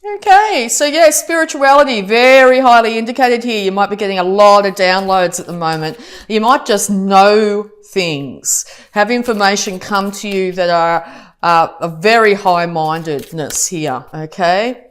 Okay, so yeah, spirituality, very highly indicated here. You might be getting a lot of downloads at the moment. You might just know things, have information come to you that are a very high-mindedness here, okay?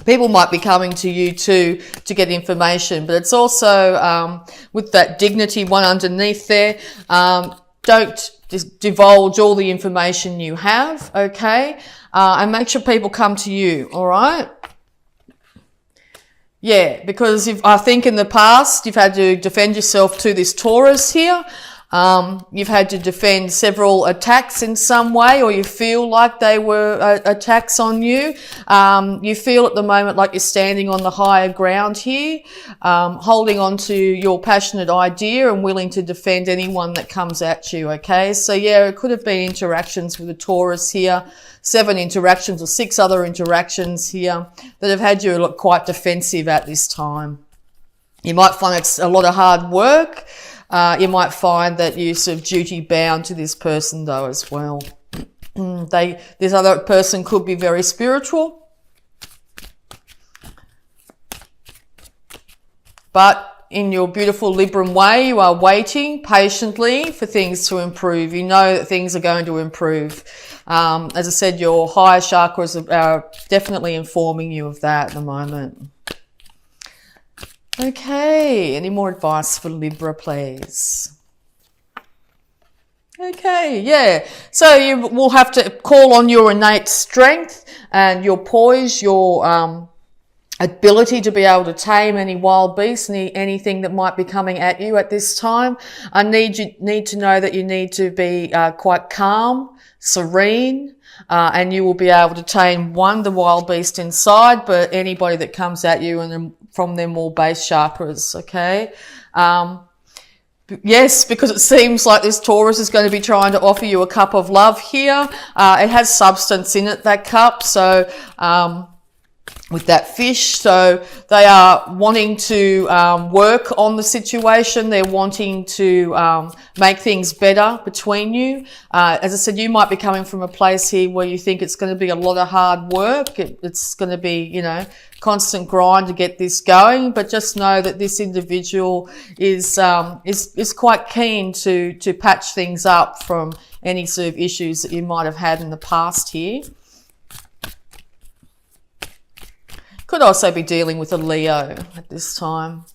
People might be coming to you too to get information, but it's also with that dignity one underneath there. Don't divulge all the information you have, okay? And make sure people come to you, all right? Yeah, because I think in the past you've had to defend yourself to this Taurus here. You've had to defend several attacks in some way, or you feel like they were attacks on you. You feel at the moment like you're standing on the higher ground here, holding on to your passionate idea and willing to defend anyone that comes at you, okay? So yeah, it could have been interactions with a Taurus here, 7 interactions or 6 other interactions here that have had you look quite defensive at this time. You might find it's a lot of hard work. You might find that you're sort of duty bound to this person though as well. This other person could be very spiritual, but in your beautiful Libran way, you are waiting patiently for things to improve. You know that things are going to improve. As I said, your higher chakras are definitely informing you of that at the moment. Okay, any more advice for Libra, please? Okay, yeah. So you will have to call on your innate strength and your poise, your ability to be able to tame any wild beast, anything that might be coming at you at this time. I need to know that you need to be quite calm, serene, and you will be able to tame the wild beast inside, but anybody that comes at you and then from their more base chakras, okay? Yes, because it seems like this Taurus is going to be trying to offer you a cup of love here. It has substance in it, that cup, so with that fish, so they are wanting to work on the situation. They're wanting to make things better between you. As I said, you might be coming from a place here where you think it's going to be a lot of hard work. It's going to be, you know, constant grind to get this going, but just know that this individual is quite keen to patch things up from any sort of issues that you might have had in the past here. Could also be dealing with a Leo at this time.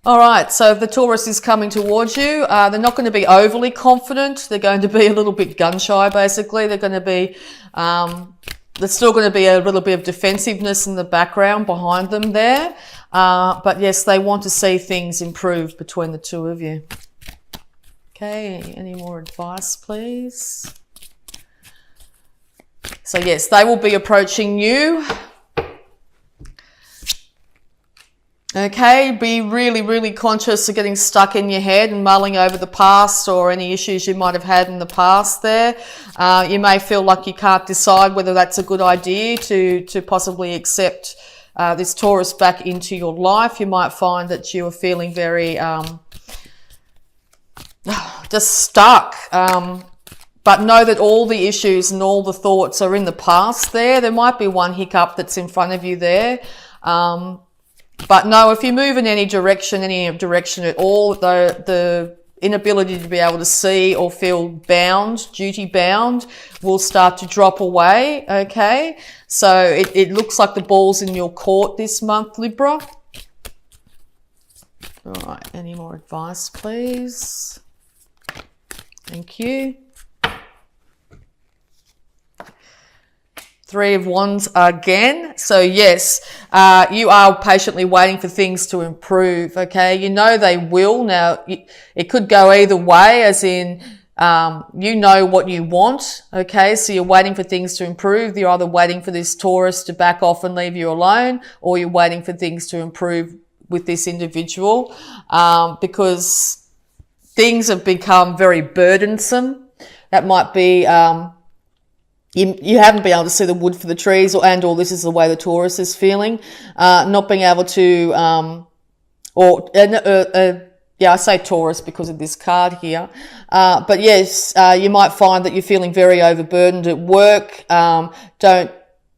All right, so if the Taurus is coming towards you, they're not going to be overly confident. They're going to be a little bit gun-shy, basically. They're going to be, there's still going to be a little bit of defensiveness in the background behind them there. But yes, they want to see things improve between the two of you. Okay, any more advice, please? So yes, they will be approaching you. Okay, be really, really conscious of getting stuck in your head and mulling over the past or any issues you might have had in the past there. You may feel like you can't decide whether that's a good idea to possibly accept this Taurus back into your life. You might find that you are feeling very just stuck. But know that all the issues and all the thoughts are in the past there. There might be one hiccup that's in front of you there. But no, if you move in any direction at all, the inability to be able to see or feel bound, duty bound, will start to drop away, okay? So it looks like the ball's in your court this month, Libra. All right, any more advice, please? Thank you. 3 of Wands again. So yes, you are patiently waiting for things to improve, okay? You know they will. Now, it could go either way, as in, you know what you want, okay? So you're waiting for things to improve. You're either waiting for this Taurus to back off and leave you alone, or you're waiting for things to improve with this individual, because things have become very burdensome. That might be, you haven't been able to see the wood for the trees, or this is the way the Taurus is feeling. Not being able to, Yeah, I say Taurus because of this card here. But yes, you might find that you're feeling very overburdened at work. Don't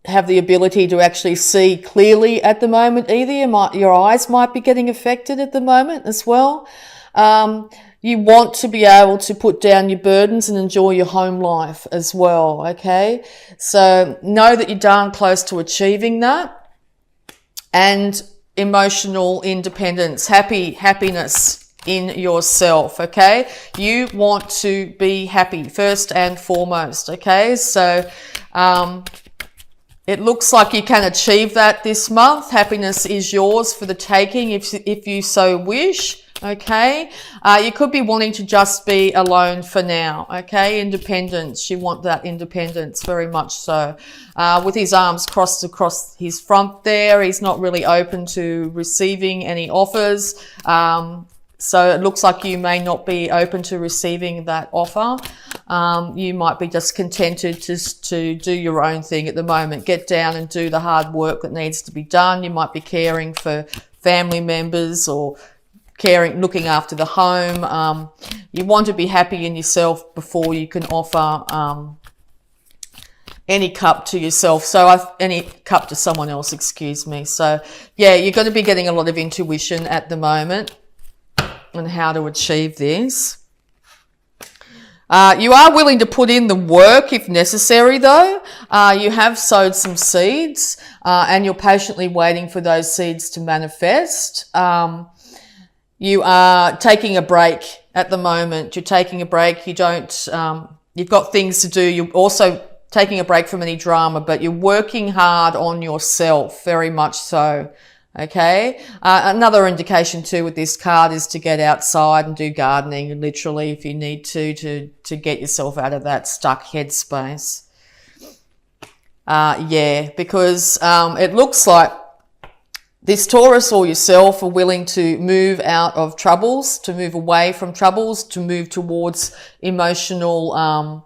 have the ability to actually see clearly at the moment either. Your eyes might be getting affected at the moment as well. You want to be able to put down your burdens and enjoy your home life as well, okay? So know that you're darn close to achieving that. And emotional independence, happiness in yourself, okay? You want to be happy first and foremost, okay? So it looks like you can achieve that this month. Happiness is yours for the taking if you so wish, okay? You could be wanting to just be alone for now, okay? Independence, you want that independence very much so. With his arms crossed across his front there, he's not really open to receiving any offers. So it looks like you may not be open to receiving that offer. You might be just contented to do your own thing at the moment. Get down and do the hard work that needs to be done. You might be caring for family members or looking after the home. You want to be happy in yourself before you can offer any cup to yourself. So any cup to someone else, excuse me. So yeah, you're going to be getting a lot of intuition at the moment on how to achieve this. You are willing to put in the work if necessary though. You have sowed some seeds and you're patiently waiting for those seeds to manifest. You are taking a break at the moment. You're taking a break. You've got things to do. You're also taking a break from any drama, but you're working hard on yourself, very much so. Okay. Another indication too with this card is to get outside and do gardening, literally, if you need to get yourself out of that stuck headspace. Yeah, because it looks like this Taurus or yourself are willing to move out of troubles, to move away from troubles, to move towards emotional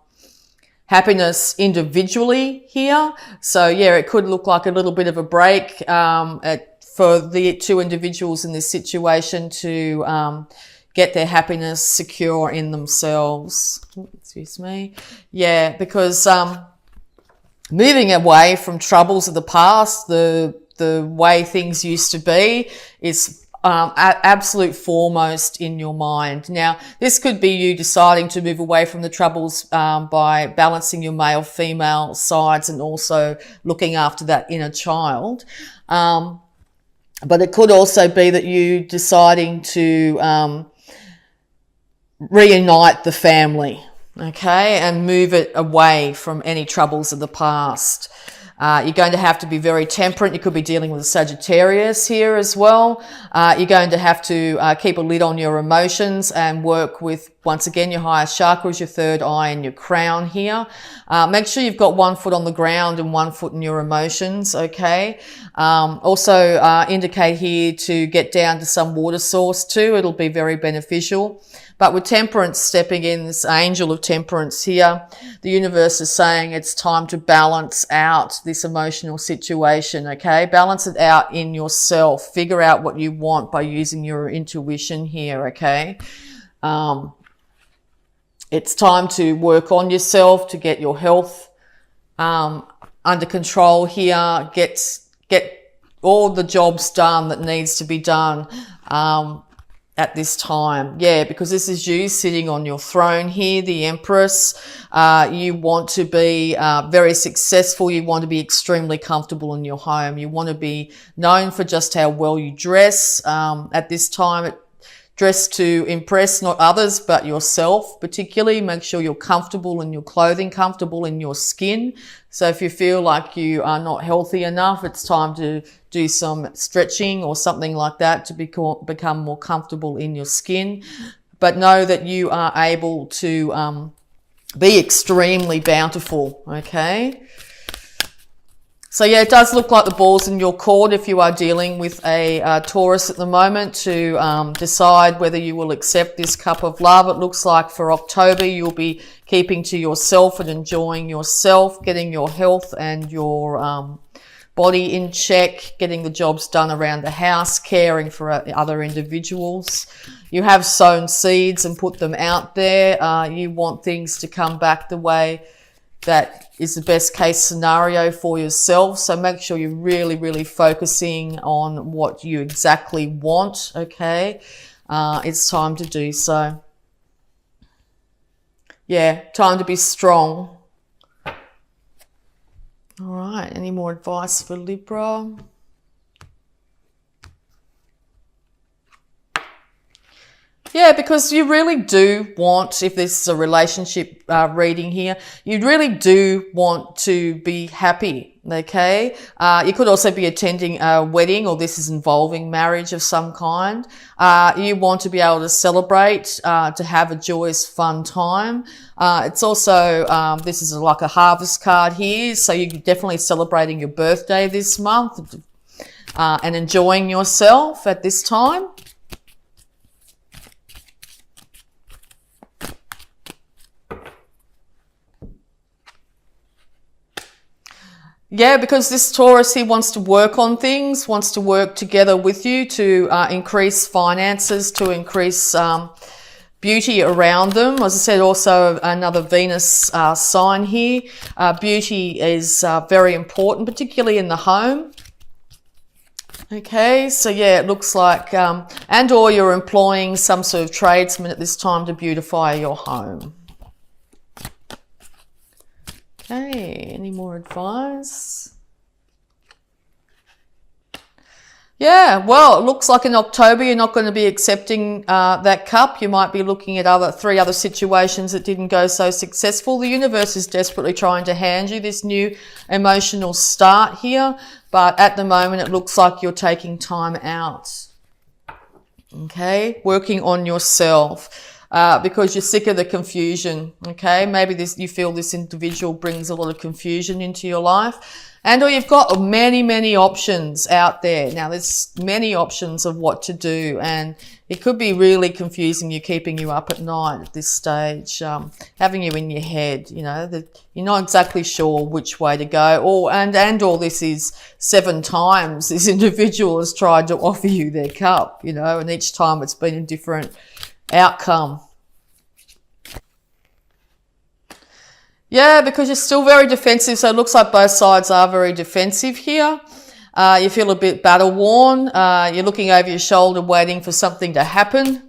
happiness individually here. So yeah, it could look like a little bit of a break for the two individuals in this situation to get their happiness secure in themselves. Excuse me. Yeah, because moving away from troubles of the past, the way things used to be, is absolute foremost in your mind. Now, this could be you deciding to move away from the troubles by balancing your male-female sides and also looking after that inner child. But it could also be that you deciding to reunite the family, okay, and move it away from any troubles of the past. You're going to have to be very temperate. You could be dealing with a Sagittarius here as well. You're going to have to keep a lid on your emotions and work with, once again, your highest chakras, your third eye and your crown here. Make sure you've got 1 foot on the ground and 1 foot in your emotions, okay? Also indicate here to get down to some water source too. It'll be very beneficial. But with Temperance stepping in, this angel of Temperance here, the universe is saying it's time to balance out this emotional situation, okay? Balance it out in yourself. Figure out what you want by using your intuition here, okay? It's time to work on yourself, to get your health under control here. Get all the jobs done that needs to be done at this time. Yeah, because this is you sitting on your throne here, the Empress. You want to be very successful. You want to be extremely comfortable in your home. You want to be known for just how well you dress. At this time, dress to impress not others, but yourself particularly. Make sure you're comfortable in your clothing, comfortable in your skin. So if you feel like you are not healthy enough, it's time to do some stretching or something like that to become more comfortable in your skin. But know that you are able to be extremely bountiful, okay? So yeah, it does look like the ball's in your court if you are dealing with a Taurus at the moment to decide whether you will accept this cup of love. It looks like for October you'll be keeping to yourself and enjoying yourself, getting your health and your body in check, getting the jobs done around the house, caring for other individuals. you have sown seeds and put them out there. You want things to come back the way that is the best case scenario for yourself. So make sure you're really, really focusing on what you exactly want, okay? It's time to do so. Yeah, time to be strong. All right, any more advice for Libra? Yeah, because you really do want, if this is a relationship reading here, you really do want to be happy, okay? You could also be attending a wedding, or this is involving marriage of some kind. You want to be able to celebrate, to have a joyous, fun time. It's also, this is like a harvest card here, so you're definitely celebrating your birthday this month and enjoying yourself at this time. Yeah, because this Taurus, he wants to work on things, wants to work together with you to increase finances, to increase beauty around them. As I said, also another Venus sign here. Beauty is very important, particularly in the home. Okay, so yeah, it looks like, and or you're employing some sort of tradesman at this time to beautify your home. Okay, any more advice? Yeah, well, it looks like in October you're not going to be accepting that cup. You might be looking at three other situations that didn't go so successful. The universe is desperately trying to hand you this new emotional start here, but at the moment it looks like you're taking time out. Okay, working on yourself. Because you're sick of the confusion, okay? Maybe you feel this individual brings a lot of confusion into your life. And or you've got many, many options out there. Now, there's many options of what to do, and it could be really confusing you, keeping you up at night at this stage, having you in your head, you know, that you're not exactly sure which way to go. And all this is 7 times this individual has tried to offer you their cup, you know, and each time it's been a different outcome. Yeah, because you're still very defensive, so it looks like both sides are very defensive here. You feel a bit battle worn. You're looking over your shoulder waiting for something to happen.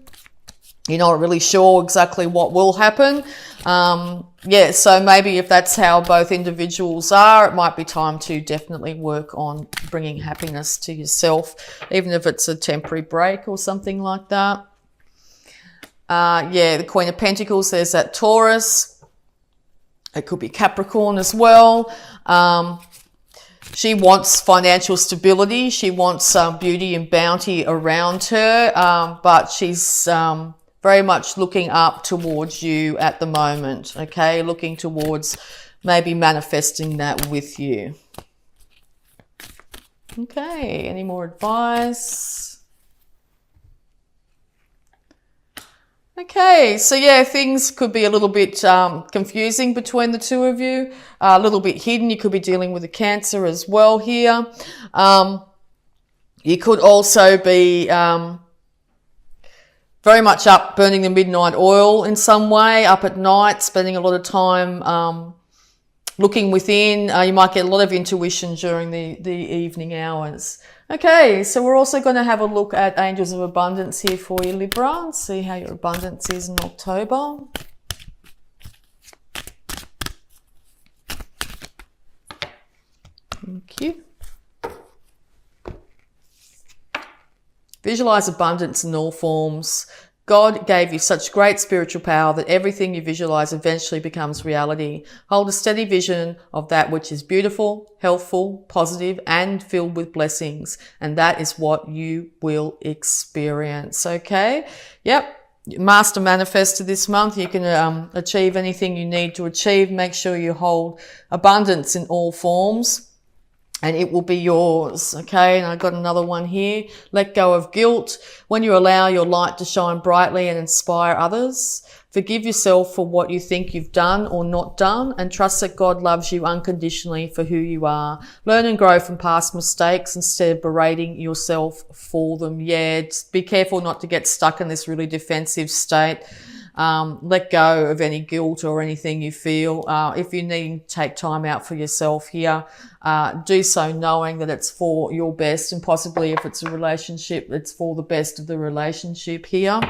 You're not really sure exactly what will happen. Yeah, so maybe if that's how both individuals are, it might be time to definitely work on bringing happiness to yourself, even if it's a temporary break or something like that. Yeah, the Queen of Pentacles, there's that Taurus. It could be Capricorn as well. She wants financial stability. She wants beauty and bounty around her, but she's very much looking up towards you at the moment, okay? Looking towards maybe manifesting that with you. Okay, any more advice? Okay, so yeah, things could be a little bit confusing between the two of you, a little bit hidden. You could be dealing with a Cancer as well here. You could also be very much up burning the midnight oil in some way, up at night, spending a lot of time looking within. You might get a lot of intuition during the evening hours. Okay, so we're also going to have a look at Angels of Abundance here for you, Libra, and see how your abundance is in October. Thank you. Visualize abundance in all forms. God gave you such great spiritual power that everything you visualize eventually becomes reality. Hold a steady vision of that which is beautiful, healthful, positive, and filled with blessings. And that is what you will experience. Okay? Yep. Master Manifestor this month. You can achieve anything you need to achieve. Make sure you hold abundance in all forms, and it will be yours. Okay, and I got another one here. Let go of guilt. When you allow your light to shine brightly and inspire others, Forgive yourself for what you think you've done or not done, and trust that God loves you unconditionally for who you are. Learn and grow from past mistakes instead of berating yourself for them. Yeah, be careful not to get stuck in this really defensive state. Let go of any guilt or anything you feel. If you need to take time out for yourself here, do so knowing that it's for your best, and possibly if it's a relationship, it's for the best of the relationship here.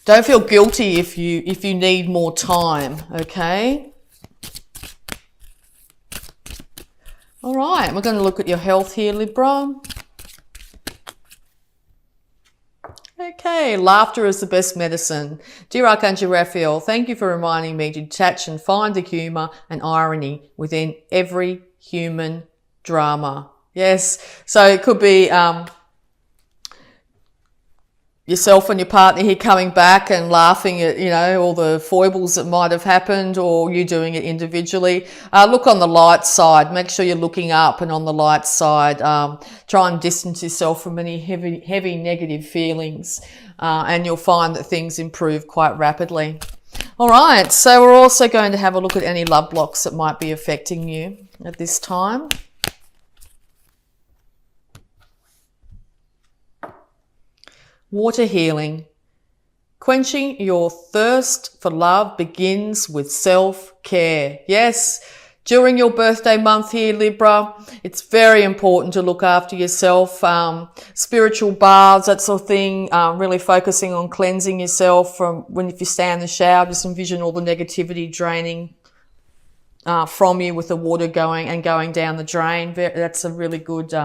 Don't feel guilty if you need more time, okay? All right, we're going to look at your health here, Libra. Okay, laughter is the best medicine. Dear Archangel Raphael, thank you for reminding me to detach and find the humour and irony within every human drama. Yes, so it could be yourself and your partner here coming back and laughing at, all the foibles that might have happened, or you doing it individually. Look on the light side. Make sure you're looking up and on the light side. Try and distance yourself from any heavy negative feelings, and you'll find that things improve quite rapidly. All right, so we're also going to have a look at any love blocks that might be affecting you at this time. Water healing. Quenching your thirst for love begins with self-care. Yes, during your birthday month here, Libra, it's very important to look after yourself. Spiritual baths, that sort of thing, really focusing on cleansing yourself from if you stay in the shower, just envision all the negativity draining from you with the water going down the drain. That's a really good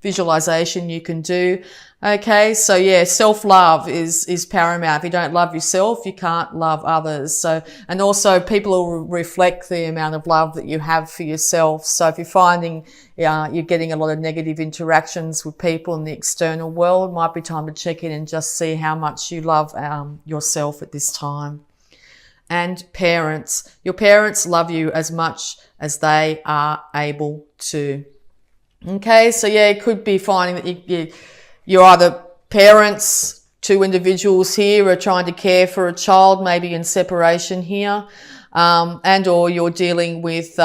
visualization you can do. Okay, so yeah, self-love is paramount. If you don't love yourself, you can't love others. So, and also people will reflect the amount of love that you have for yourself. So if you're finding you're getting a lot of negative interactions with people in the external world, it might be time to check in and just see how much you love yourself at this time. And parents, your parents love you as much as they are able to. Okay, so yeah, it could be finding that you're either parents, two individuals here are trying to care for a child, maybe in separation here, and or you're dealing with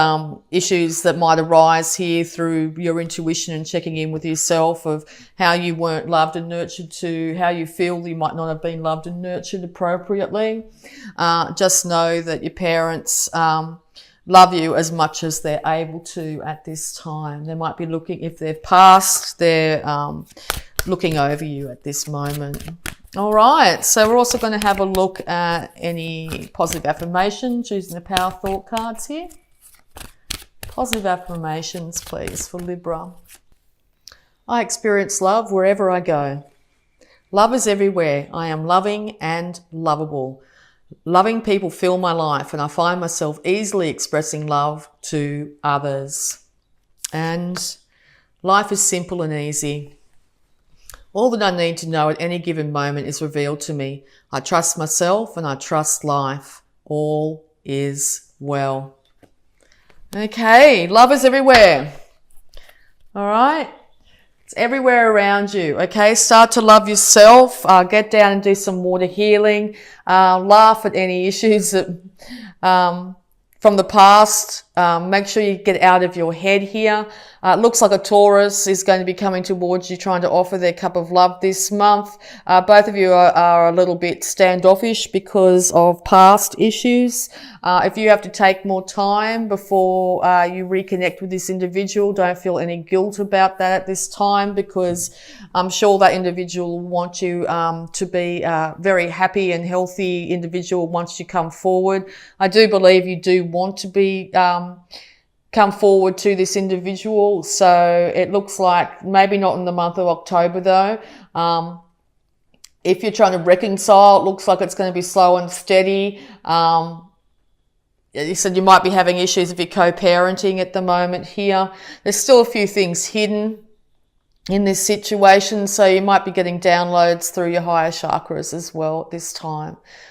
issues that might arise here through your intuition and checking in with yourself of how you weren't loved and nurtured, to how you feel you might not have been loved and nurtured appropriately. Just know that your parents love you as much as they're able to at this time. They might be looking, if they've passed, they're looking over you at this moment. All right, so we're also going to have a look at any positive affirmations using the Power Thought cards here. Positive affirmations, please, for Libra. I experience love wherever I go. Love is everywhere. I am loving and lovable. Loving people fill my life, and I find myself easily expressing love to others. And life is simple and easy. All that I need to know at any given moment is revealed to me. I trust myself and I trust life. All is well. Okay, love is everywhere. All right. It's everywhere around you. Okay, start to love yourself. Get down and do some water healing. Laugh at any issues that from the past. Make sure you get out of your head here. It looks like a Taurus is going to be coming towards you, trying to offer their cup of love this month. Both of you are a little bit standoffish because of past issues. If you have to take more time before you reconnect with this individual, don't feel any guilt about that at this time, because I'm sure that individual will want you to be a very happy and healthy individual once you come forward. I do believe you do want to be come forward to this individual. So it looks like maybe not in the month of October though. If you're trying to reconcile, it looks like it's going to be slow and steady. You said you might be having issues if you're co-parenting at the moment here. There's still a few things hidden in this situation, so you might be getting downloads through your higher chakras as well at this time.